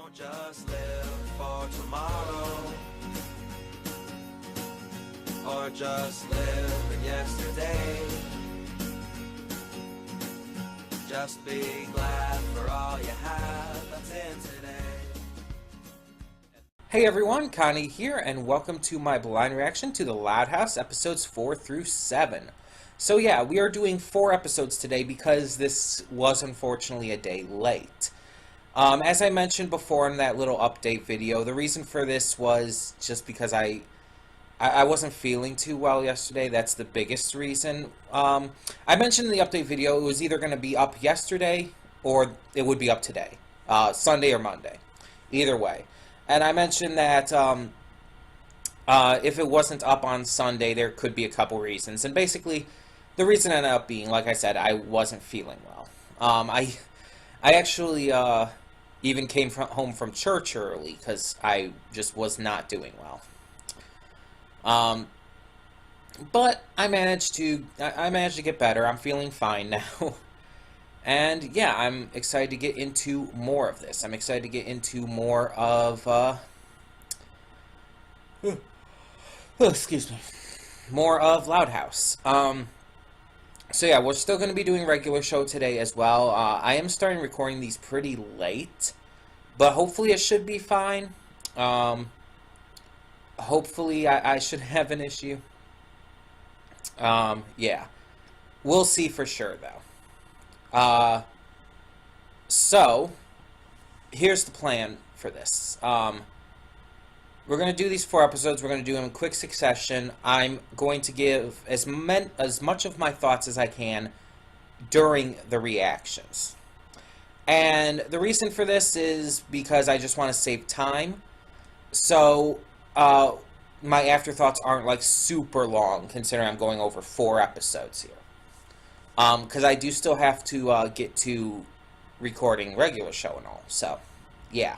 Don't just live for tomorrow, or just live in yesterday. Just be glad for all you have that's in today. Hey everyone, Connie here, and welcome to my blind reaction to The Loud House, episodes 4 through 7. So yeah, we are doing 4 episodes today because this was unfortunately a day late. As I mentioned before in that little update video, the reason for this was just because I wasn't feeling too well yesterday. That's the biggest reason. I mentioned in the update video it was either going to be up yesterday or it would be up today. Sunday or Monday. Either way. And I mentioned that if it wasn't up on Sunday, there could be a couple reasons. And basically, the reason ended up being, like I said, I wasn't feeling well. I actually even came home from church early because I just was not doing well. But I managed to get better. I'm feeling fine now. And yeah, I'm excited to get into more of this. I'm excited to get into more of excuse me. More of Loud House. So yeah, we're still going to be doing regular show today as well. I am starting recording these pretty late, but hopefully it should be fine. Hopefully I shouldn't have an issue. Yeah. We'll see for sure, though. So, here's the plan for this. We're going to do these 4 episodes. We're going to do them in quick succession. I'm going to give as much of my thoughts as I can during the reactions. And the reason for this is because I just want to save time. So, my afterthoughts aren't like super long, considering I'm going over 4 episodes here. Because I do still have to get to recording regular show and all, so yeah.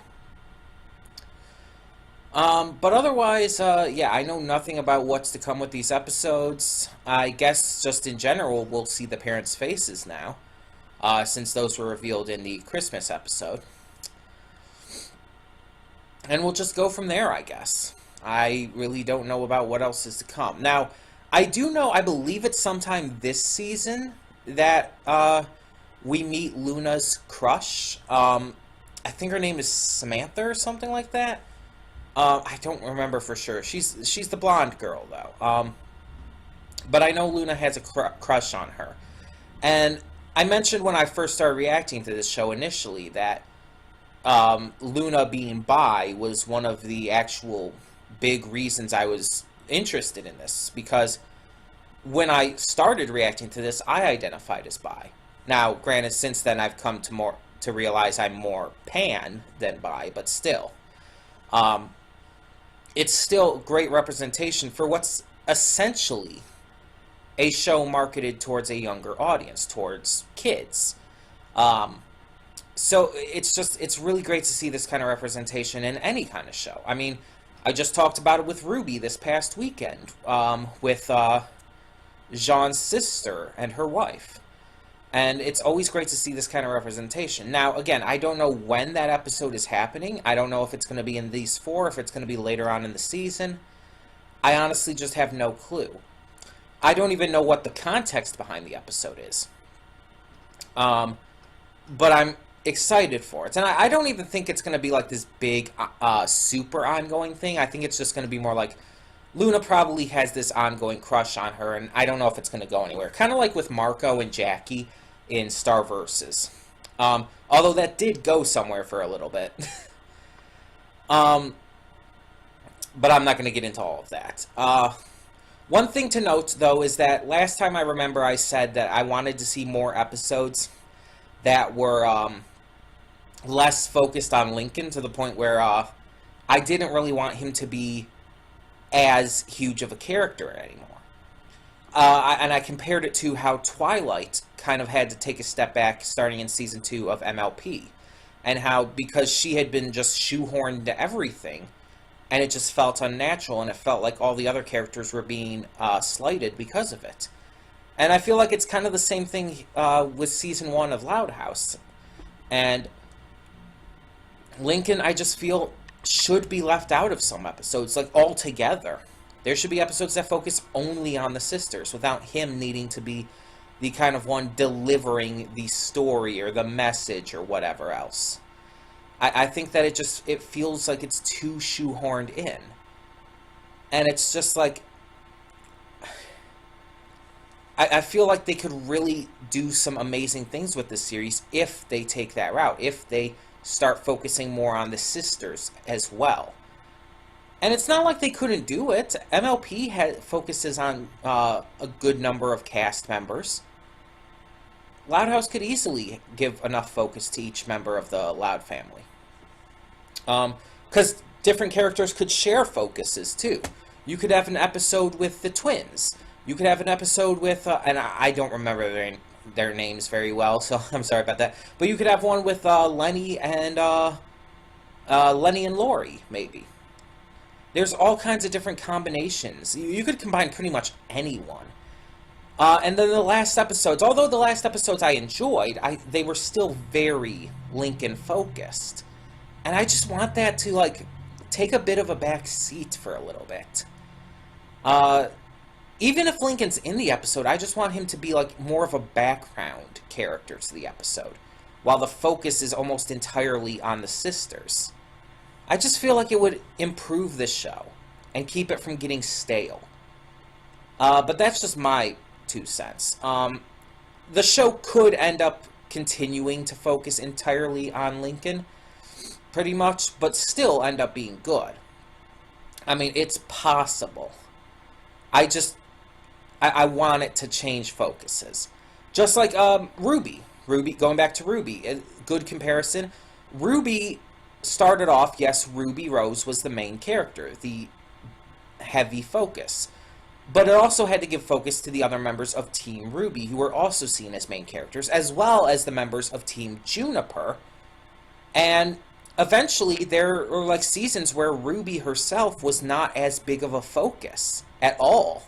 But otherwise, yeah, I know nothing about what's to come with these episodes. I guess just in general, we'll see the parents' faces now, since those were revealed in the Christmas episode. And we'll just go from there, I guess. I really don't know about what else is to come. Now, I do know, I believe it's sometime this season that we meet Luna's crush. I think her name is Samantha or something like that. I don't remember for sure. She's the blonde girl, though. But I know Luna has a crush on her. And I mentioned when I first started reacting to this show initially that Luna being bi was one of the actual big reasons I was interested in this, because when I started reacting to this, I identified as bi. Now, granted, since then I've come to realize I'm more pan than bi, but still, it's still great representation for what's essentially a show marketed towards a younger audience, towards kids. So it's really great to see this kind of representation in any kind of show. I mean, I just talked about it with Ruby this past weekend, with Jean's sister and her wife. And it's always great to see this kind of representation. Now, again, I don't know when that episode is happening. I don't know if it's going to be in these 4, if it's going to be later on in the season. I honestly just have no clue. I don't even know what the context behind the episode is. But I'm excited for it. And I don't even think it's going to be like this big, super ongoing thing. I think it's just going to be more like Luna probably has this ongoing crush on her, and I don't know if it's going to go anywhere. Kind of like with Marco and Jackie in Star Versus. Although that did go somewhere for a little bit. But I'm not going to get into all of that. One thing to note, though, is that last time I remember I said that I wanted to see more episodes that were less focused on Lincoln, to the point where I didn't really want him to be as huge of a character anymore. And I compared it to how Twilight kind of had to take a step back starting in Season 2 of MLP. And how, because she had been just shoehorned into everything, and it just felt unnatural, and it felt like all the other characters were being slighted because of it. And I feel like it's kind of the same thing with Season 1 of Loud House. And Lincoln, I just feel, should be left out of some episodes, like altogether. There should be episodes that focus only on the sisters without him needing to be the kind of one delivering the story or the message or whatever else. I think that it feels like it's too shoehorned in. And it's just like, I feel like they could really do some amazing things with this series if they take that route, if they start focusing more on the sisters as well. And it's not like they couldn't do it. MLP focuses on a good number of cast members. Loud House could easily give enough focus to each member of the Loud family. Because different characters could share focuses, too. You could have an episode with the twins. You could have an episode with, and I don't remember their names very well, so I'm sorry about that. But you could have one with Lenny and Lori, maybe. There's all kinds of different combinations. You could combine pretty much anyone. And then the last episodes, although the last episodes I enjoyed, they were still very Lincoln-focused. And I just want that to, like, take a bit of a back seat for a little bit. Even if Lincoln's in the episode, I just want him to be, like, more of a background character to the episode, while the focus is almost entirely on the sisters. I just feel like it would improve the show and keep it from getting stale. But that's just my 2 cents. The show could end up continuing to focus entirely on Lincoln, pretty much, but still end up being good. I mean, it's possible. I want it to change focuses. Just like Ruby. Going back to Ruby, a good comparison. Ruby started off, yes, Ruby Rose was the main character, the heavy focus. But it also had to give focus to the other members of Team Ruby, who were also seen as main characters, as well as the members of Team Juniper. And eventually, there were like seasons where Ruby herself was not as big of a focus at all.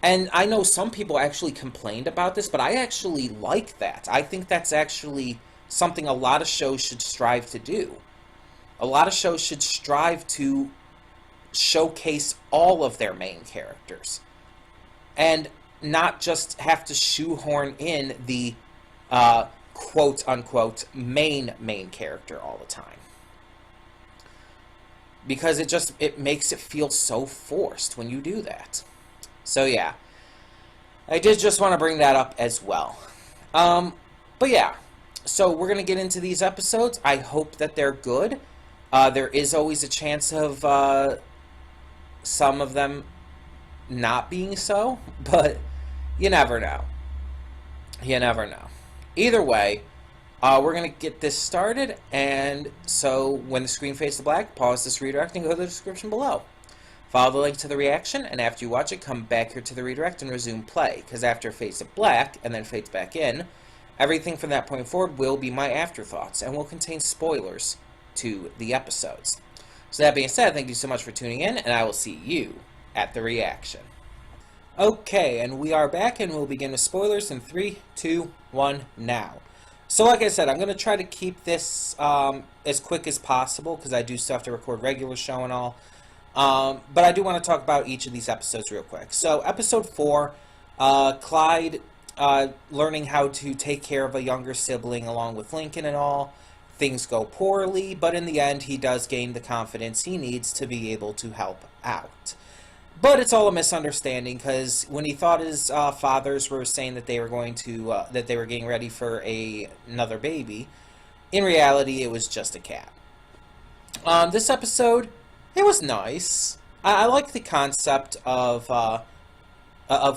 And I know some people actually complained about this, but I actually like that. I think that's actually something a lot of shows should strive to do. A lot of shows should strive to showcase all of their main characters. And not just have to shoehorn in the quote-unquote main character all the time. Because it makes it feel so forced when you do that. So yeah, I did just want to bring that up as well. But yeah, so we're going to get into these episodes. I hope that they're good. There is always a chance of some of them not being so, but you never know. You never know. Either way, we're going to get this started, and so when the screen fades to black, pause this redirect and go to the description below. Follow the link to the reaction, and after you watch it, come back here to the redirect and resume play, because after it fades to black and then fades back in, everything from that point forward will be my afterthoughts and will contain spoilers to the episodes. So that being said, thank you so much for tuning in, and I will see you at the reaction. Okay, and we are back, and we'll begin with spoilers in 3, 2, 1, now. So like I said, I'm going to try to keep this as quick as possible, because I do still have to record regular show and all. But I do want to talk about each of these episodes real quick. So, episode 4, Clyde learning how to take care of a younger sibling along with Lincoln and all. Things go poorly, but in the end, he does gain the confidence he needs to be able to help out. But it's all a misunderstanding, because when he thought his fathers were saying that they were going to that they were getting ready for another baby, in reality, it was just a cat. This episode, it was nice. I like the concept of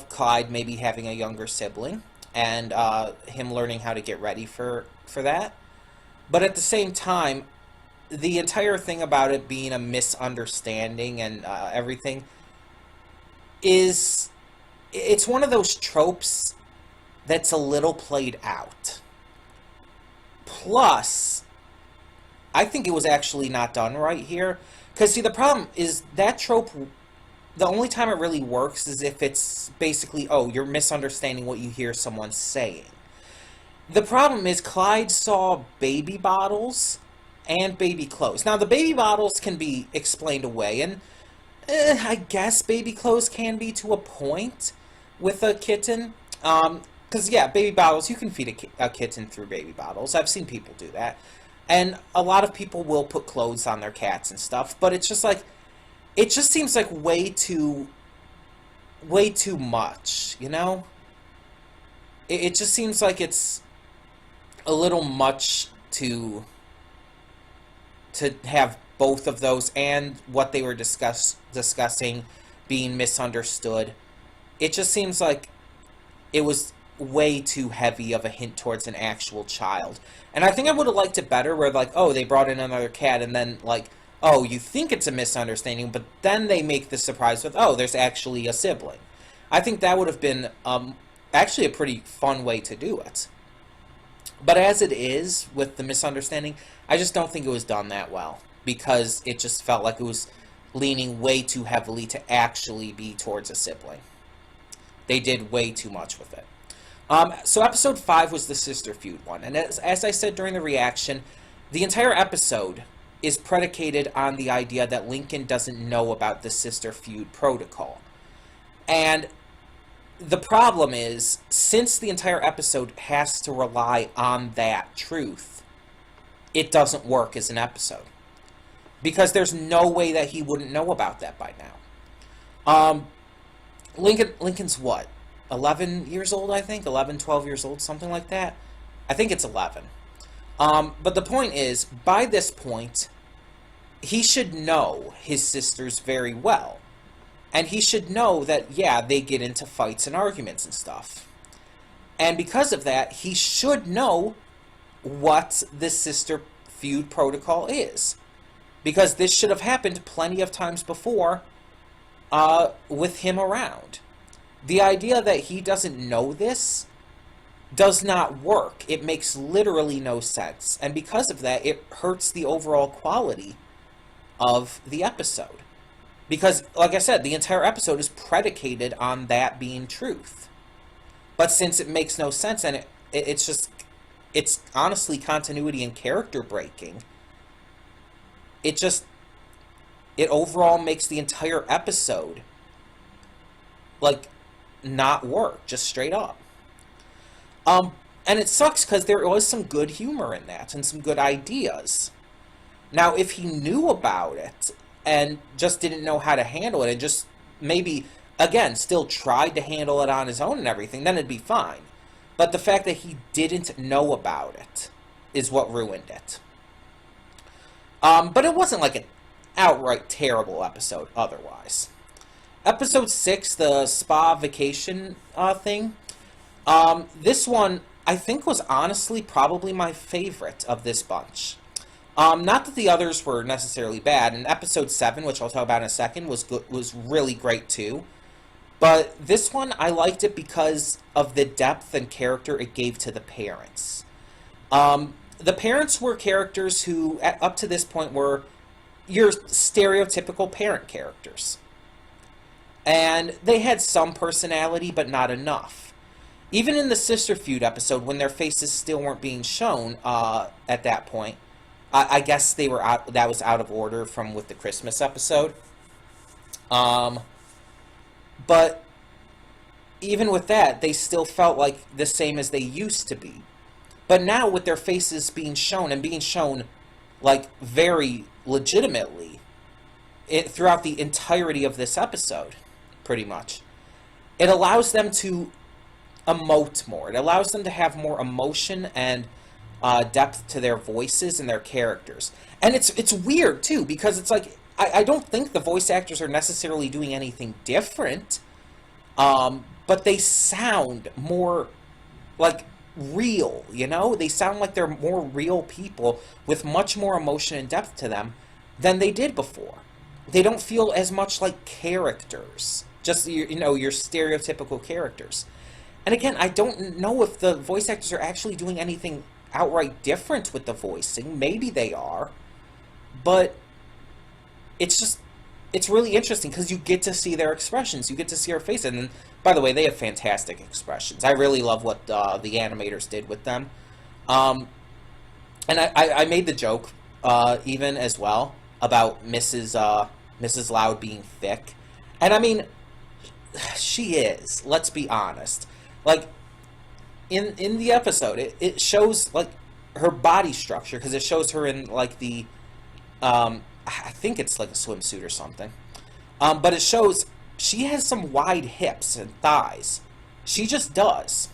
Clyde maybe having a younger sibling and him learning how to get ready for that. But at the same time, the entire thing about it being a misunderstanding and everything is, it's one of those tropes that's a little played out. Plus, I think it was actually not done right here. Because, see, the problem is that trope, the only time it really works is if it's basically, oh, you're misunderstanding what you hear someone saying. The problem is Clyde saw baby bottles and baby clothes. Now, the baby bottles can be explained away, and I guess baby clothes can be to a point with a kitten. Because, yeah, baby bottles, you can feed a kitten through baby bottles. I've seen people do that. And a lot of people will put clothes on their cats and stuff, but it's just like, it just seems like way too much, you know? It just seems like it's a little much to have both of those and what they were discussing being misunderstood. It just seems like it was way too heavy of a hint towards an actual child. And I think I would have liked it better where, like, oh, they brought in another cat, and then, like, oh, you think it's a misunderstanding, but then they make the surprise with, oh, there's actually a sibling. I think that would have been actually a pretty fun way to do it. But as it is, with the misunderstanding, I just don't think it was done that well, because it just felt like it was leaning way too heavily to actually be towards a sibling. They did way too much with it. So episode 5 was the sister feud one, and as I said during the reaction, the entire episode is predicated on the idea that Lincoln doesn't know about the sister feud protocol. And the problem is, since the entire episode has to rely on that truth, it doesn't work as an episode. Because there's no way that he wouldn't know about that by now. Lincoln's what? 11 years old, I think? 11, 12 years old, something like that? I think it's 11. But the point is, by this point, he should know his sisters very well. And he should know that, yeah, they get into fights and arguments and stuff. And because of that, he should know what the sister feud protocol is. Because this should have happened plenty of times before with him around. The idea that he doesn't know this does not work. It makes literally no sense. And because of that, it hurts the overall quality of the episode. Because, like I said, the entire episode is predicated on that being truth. But since it makes no sense, and it's honestly continuity and character breaking, it overall makes the entire episode, like, not work, just straight up. And it sucks because there was some good humor in that, and some good ideas. Now, if he knew about it, and just didn't know how to handle it, and just maybe, again, still tried to handle it on his own and everything, then it'd be fine. But the fact that he didn't know about it is what ruined it. But it wasn't like an outright terrible episode otherwise. Episode 6, the spa vacation thing, this one, I think, was honestly probably my favorite of this bunch. Not that the others were necessarily bad, and episode 7, which I'll talk about in a second, was really great too. But this one, I liked it because of the depth and character it gave to the parents. The parents were characters who, up to this point, were your stereotypical parent characters. And they had some personality, but not enough. Even in the Sister Feud episode, when their faces still weren't being shown at that point, I guess they were out. That was out of order from with the Christmas episode. But even with that, they still felt like the same as they used to be. But now with their faces being shown, and being shown like very legitimately throughout the entirety of this episode, pretty much, it allows them to emote more. It allows them to have more emotion and depth to their voices and their characters. And it's weird, too, because it's like, I don't think the voice actors are necessarily doing anything different, but they sound more, like, real, you know? They sound like they're more real people with much more emotion and depth to them than they did before. They don't feel as much like characters, just, your stereotypical characters. And again, I don't know if the voice actors are actually doing anything outright different with the voicing. Maybe they are, but it's really interesting because you get to see their expressions, you get to see their face, and then, by the way, they have fantastic expressions. I really love what the animators did with them. And I made the joke even as well, about Mrs. Loud being thick. And I mean, she is. Let's be honest. Like, in the episode, it shows, like, her body structure, because it shows her in, like, the, I think it's like a swimsuit or something. But it shows she has some wide hips and thighs. She just does.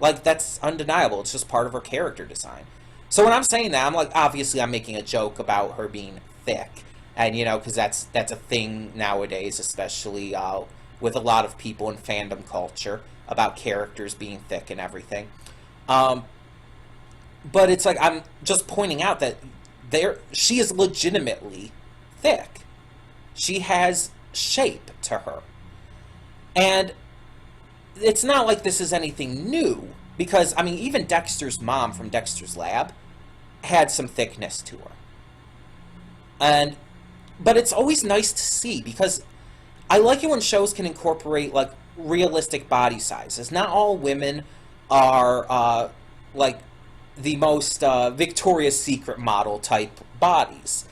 Like, that's undeniable. It's just part of her character design. So when I'm saying that, I'm like, obviously I'm making a joke about her being thick. And, you know, because that's a thing nowadays, especially with a lot of people in fandom culture, about characters being thick and everything. But it's like, I'm just pointing out that she is legitimately thick. She has shape to her. And it's not like this is anything new, because, I mean, even Dexter's mom from Dexter's Lab had some thickness to her. But it's always nice to see, because I like it when shows can incorporate, like, realistic body sizes. Not all women are, like, the most Victoria's Secret model type bodies.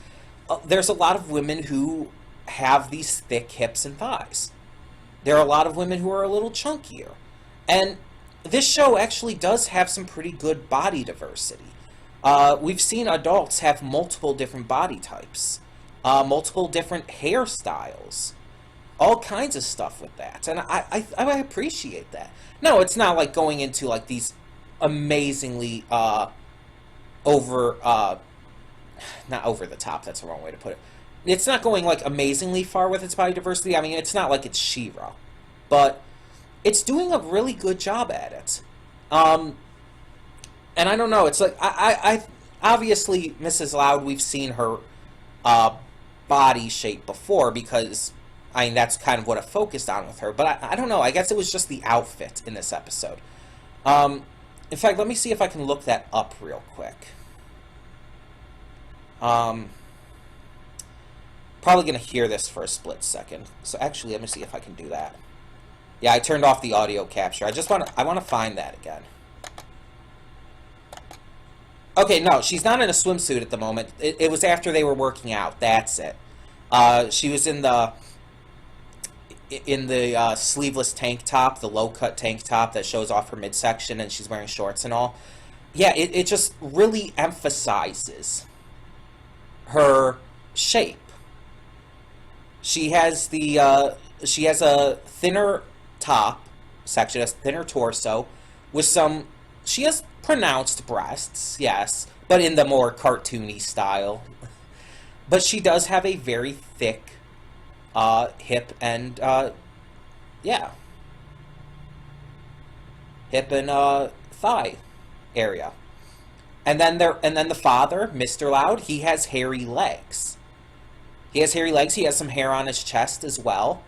There's a lot of women who have these thick hips and thighs. There are a lot of women who are a little chunkier. And this show actually does have some pretty good body diversity. We've seen adults have multiple different body types, multiple different hairstyles, all kinds of stuff with that. And I appreciate that. No, it's not like going into like these amazingly not over the top, that's the wrong way to put it. It's not going, like, amazingly far with its body diversity. I mean, it's not like it's She-Ra. But it's doing a really good job at it. And I don't know, it's like, I obviously, Mrs. Loud, we've seen her body shape before, because, I mean, that's kind of what I focused on with her. But I don't know, I guess it was just the outfit in this episode. In fact, let me see if I can look that up real quick. Probably going to hear this for a split second. So actually, let me see if I can do that. Yeah, I turned off the audio capture. I want to find that again. Okay, no, she's not in a swimsuit at the moment. It was after they were working out. That's it. She was in the sleeveless tank top, the low-cut tank top that shows off her midsection, and she's wearing shorts and all. Yeah, it just really emphasizes her shape. She has a thinner top section, a thinner torso, with some. She has pronounced breasts, yes, but in the more cartoony style. But she does have a very thick hip and hip and thigh area. And then the father, Mr. Loud, he has hairy legs. He has hairy legs. He has some hair on his chest as well.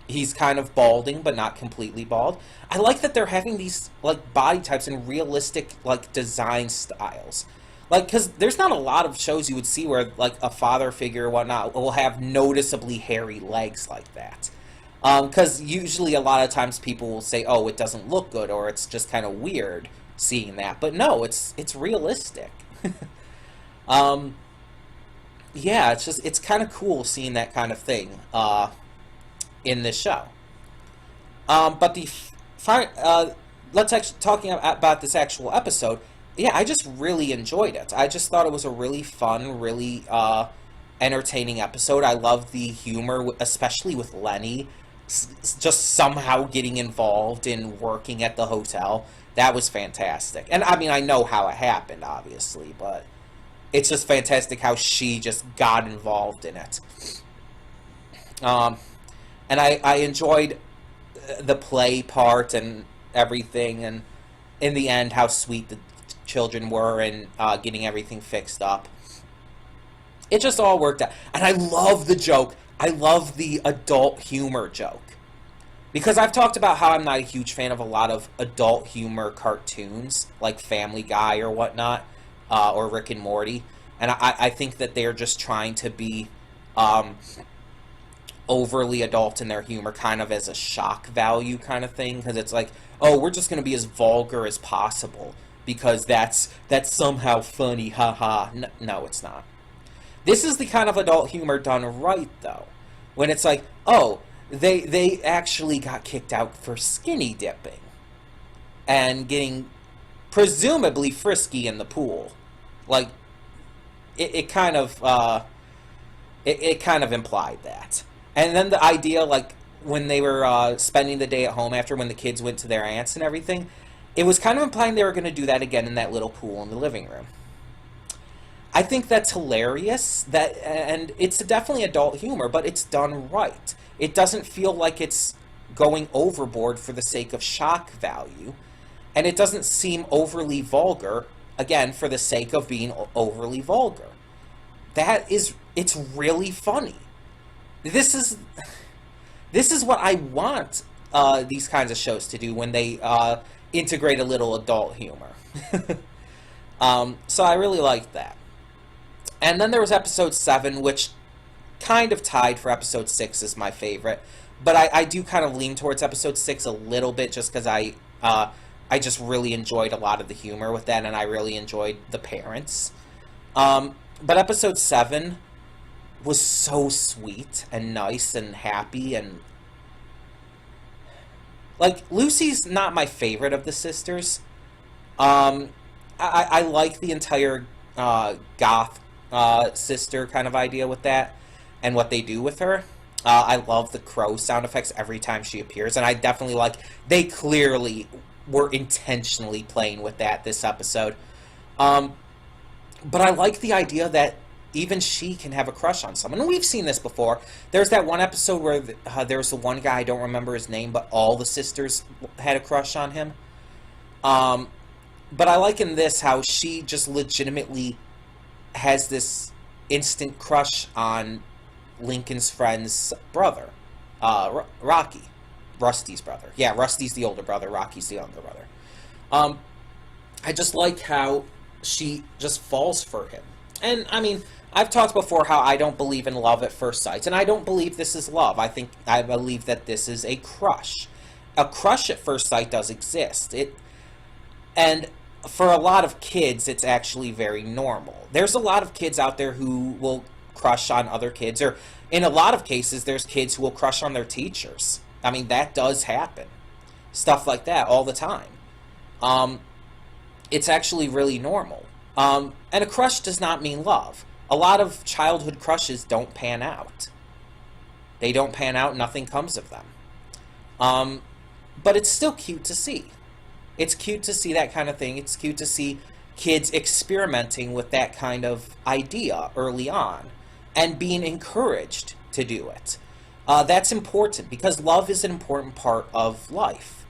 He's kind of balding, but not completely bald. I like that they're having these, like, body types and realistic, like, design styles. Like, because there's not a lot of shows you would see where, like, a father figure or whatnot will have noticeably hairy legs like that. Because usually a lot of times people will say, oh, it doesn't look good, or it's just kind of weird seeing that. But no, it's realistic. Yeah, it's kind of cool seeing that kind of thing in this show. But let's actually talking about this actual episode. Yeah, I just really enjoyed it. I just thought it was a really fun, really entertaining episode. I love the humor, especially with Lenny, just somehow getting involved in working at the hotel. That was fantastic. And I mean, I know how it happened, obviously, but it's just fantastic how she just got involved in it. And I enjoyed the play part and everything, and in the end, how sweet the children were and getting everything fixed up. It just all worked out. And I love the joke. I love the adult humor joke. Because I've talked about how I'm not a huge fan of a lot of adult humor cartoons, like Family Guy or whatnot, or Rick and Morty. And I think that they're just trying to be overly adult in their humor, kind of as a shock value kind of thing. Because it's like, oh, we're just going to be as vulgar as possible. because that's somehow funny, haha. No, it's not. This is the kind of adult humor done right, though. When it's like, oh, they actually got kicked out for skinny dipping. And getting presumably frisky in the pool. Like, it kind of implied that. And then the idea, like, when they were spending the day at home after, when the kids went to their aunts and everything, it was kind of implying they were going to do that again in that little pool in the living room. I think that's hilarious, and it's definitely adult humor, but it's done right. It doesn't feel like it's going overboard for the sake of shock value, and it doesn't seem overly vulgar, again, for the sake of being overly vulgar. It's really funny. This is what I want these kinds of shows to do when they integrate a little adult humor. So I really liked that. And then there was episode 7, which kind of tied for episode 6 as my favorite. But I do kind of lean towards episode 6 a little bit, just because I just really enjoyed a lot of the humor with that, and I really enjoyed the parents. But episode 7 was so sweet and nice and happy, and like, Lucy's not my favorite of the sisters. I like the entire goth sister kind of idea with that, and what they do with her. I love the crow sound effects every time she appears, and I definitely like, they clearly were intentionally playing with that this episode. But I like the idea that even she can have a crush on someone. And we've seen this before. There's that one episode where there was the one guy, I don't remember his name, but all the sisters had a crush on him. But I like in this how she just legitimately has this instant crush on Lincoln's friend's brother, Rocky. Rusty's brother. Yeah, Rusty's the older brother, Rocky's the younger brother. I just like how she just falls for him. And, I mean, I've talked before how I don't believe in love at first sight, and I don't believe this is love. I believe that this is a crush. A crush at first sight does exist. And for a lot of kids, it's actually very normal. There's a lot of kids out there who will crush on other kids, or in a lot of cases, there's kids who will crush on their teachers. I mean, that does happen. Stuff like that all the time. It's actually really normal. And a crush does not mean love. A lot of childhood crushes don't pan out. They don't pan out, nothing comes of them. But it's still cute to see. It's cute to see that kind of thing. It's cute to see kids experimenting with that kind of idea early on and being encouraged to do it. That's important because love is an important part of life.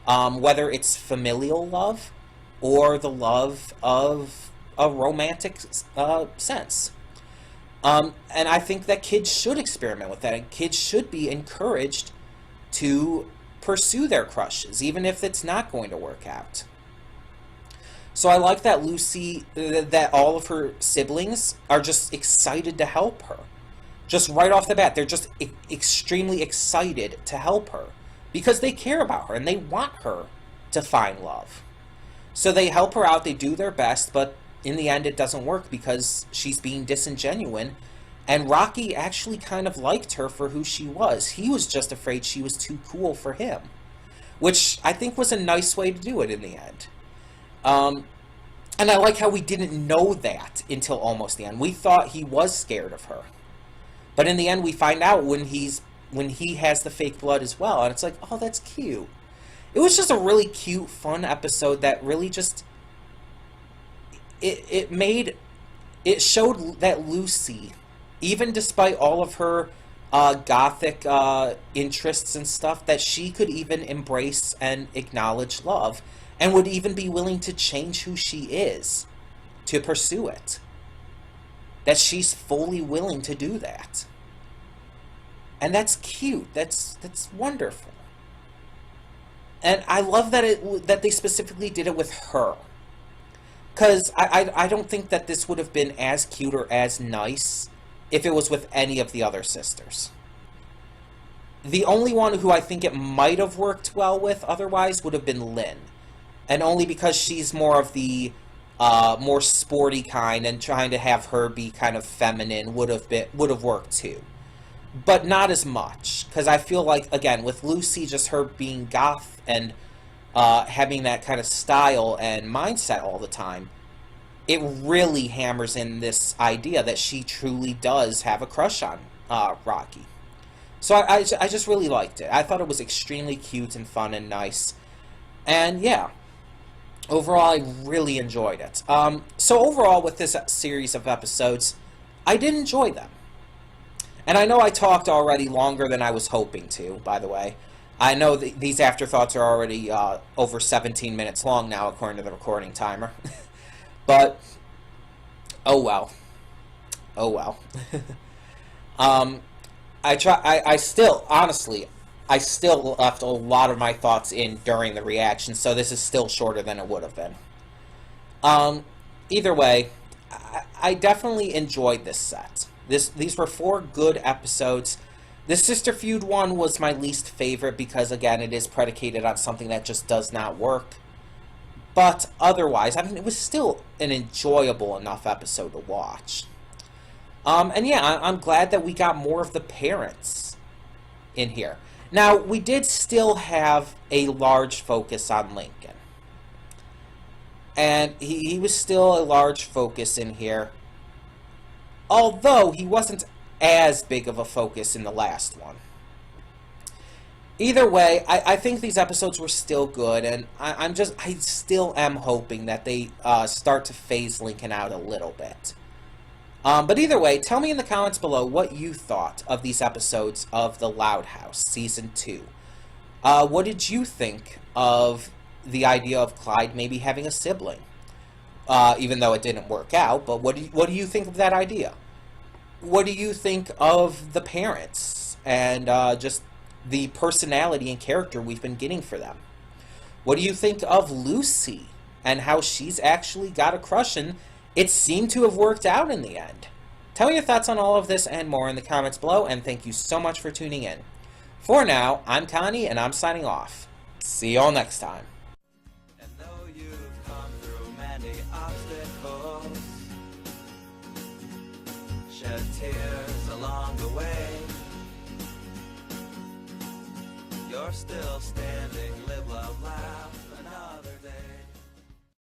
Whether it's familial love or the love of a romantic sense. And I think that kids should experiment with that, and kids should be encouraged to pursue their crushes, even if it's not going to work out. So I like that Lucy, that all of her siblings are just excited to help her. Just right off the bat, they're just extremely excited to help her because they care about her and they want her to find love. So they help her out, they do their best, but in the end it doesn't work because she's being disingenuous, and Rocky actually kind of liked her for who she was. He was just afraid she was too cool for him, which I think was a nice way to do it in the end. And I like how we didn't know that until almost the end. We thought he was scared of her, but in the end we find out when he has the fake blood as well, and it's like, oh, that's cute. It was just a really cute, fun episode that really just it showed that Lucy, even despite all of her gothic interests and stuff, that she could even embrace and acknowledge love, and would even be willing to change who she is to pursue it. That she's fully willing to do that. And that's cute. That's wonderful. And I love that they specifically did it with her. Because I don't think that this would have been as cute or as nice if it was with any of the other sisters. The only one who I think it might have worked well with otherwise would have been Lynn. and only because she's more of the more sporty kind, and trying to have her be kind of feminine would have worked too. But not as much, because I feel like, again, with Lucy, just her being goth and having that kind of style and mindset all the time, it really hammers in this idea that she truly does have a crush on Rocky. So I just really liked it. I thought it was extremely cute and fun and nice. And yeah, overall, I really enjoyed it. So overall, with this series of episodes, I did enjoy them. And I know I talked already longer than I was hoping to, by the way. I know these afterthoughts are already over 17 minutes long now, according to the recording timer. But, oh well. Oh well. I still, honestly, I still left a lot of my thoughts in during the reaction, so this is still shorter than it would have been. Either way, I definitely enjoyed this set. These were 4 good episodes. The Sister Feud one was my least favorite because, again, it is predicated on something that just does not work. But otherwise, I mean, it was still an enjoyable enough episode to watch. And yeah, I'm glad that we got more of the parents in here. Now, we did still have a large focus on Lincoln. And he was still a large focus in here. Although, he wasn't as big of a focus in the last one. Either way, I think these episodes were still good, and I still am hoping that they start to phase Lincoln out a little bit. But either way, tell me in the comments below what you thought of these episodes of The Loud House Season 2. What did you think of the idea of Clyde maybe having a sibling? Even though it didn't work out, but what do you think of that idea? What do you think of the parents and just the personality and character we've been getting for them? What do you think of Lucy and how she's actually got a crush, and it seemed to have worked out in the end? Tell me your thoughts on all of this and more in the comments below, and thank you so much for tuning in. For now, I'm Connie, and I'm signing off. See y'all next time. And though you've come through many obstacles, shed tears along the way, you're still standing, live, love, laugh.